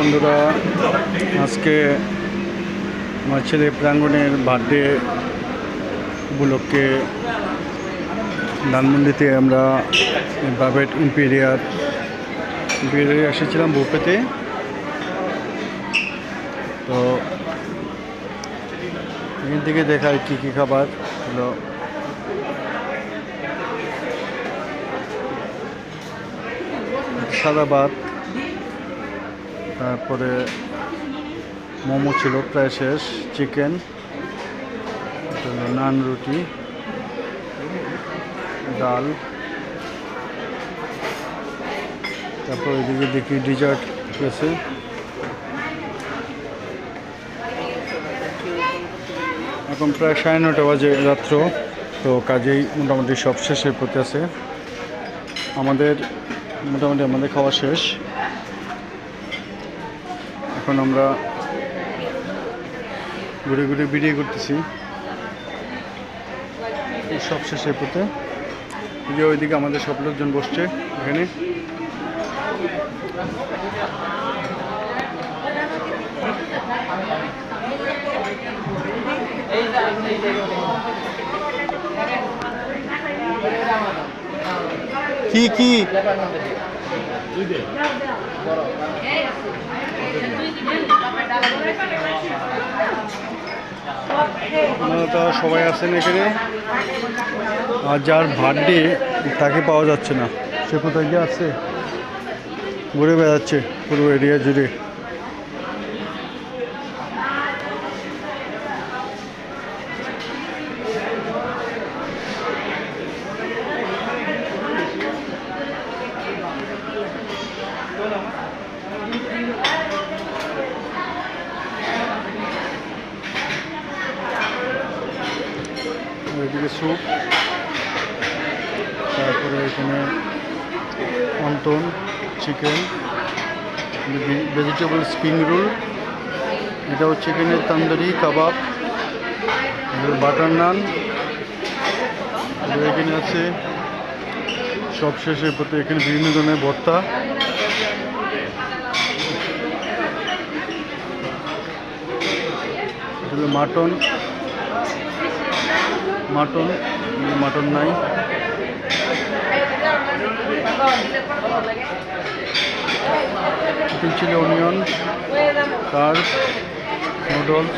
বন্ধুরা, আজকে আমার ছেলে প্রাঙ্গণের বার্থডে উপলক্ষে ধানমন্ডিতে আমরা বাবেট ইম্পেরিয়ার এসেছিলাম বুফেতে। তো এখান থেকে দেখায় কী কী খাবার হলো। সাদা ভাত, তারপরে মোমো ছিল প্রায় শেষ, চিকেন, নান, রুটি, ডাল, তারপর এদিকে দেখি ডিজার্ট গেছে। এখন প্রায় 9:30 বাজে রাত্র। তো কাজেই মোটামুটি সব শেষের পথে আছে। আমাদের খাওয়া শেষ। এখন আমরা ঘুরে ঘুরে ভিডিও করতেছি সব শেষের পথে। যে ওইদিকে আমাদের সব লোকজন বসছে এখানে। কি কি আপনারা সবাই আছেন এখানে। আর যার বার্থডে তাকে পাওয়া যাচ্ছে না, সে কোথায় গিয়ে আছে, ঘুরে বেড়াচ্ছে পুরো এরিয়া জুড়ে। এদিকে স্যুপ, তারপরে এখানে wonton, chicken, vegetable spring roll, এটাও চিকেনের তন্দুরি কাবাব, বাটার নান, এখানে আছে সব শেষের পথে। এখানে বিভিন্ন ধরনের ভর্তা, মাটন নাই, চিকেন চিলি, অনিয়ন, কার্ব, নুডলস,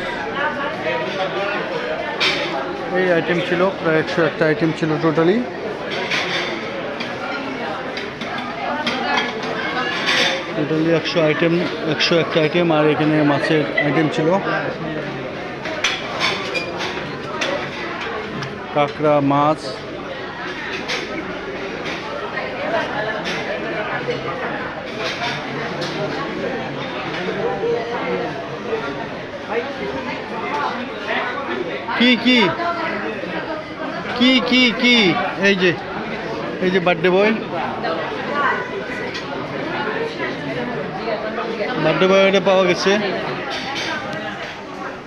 এই আইটেম ছিল প্রায় 101টা আইটেম ছিল টোটালি। টোটালি 101টা আইটেম। আর এখানে মাছের আইটেম ছিল, কাঁকড়া, মাছ, কি কি কি কি কি এই যে বার্থডে বয়টা পাওয়া গেছে।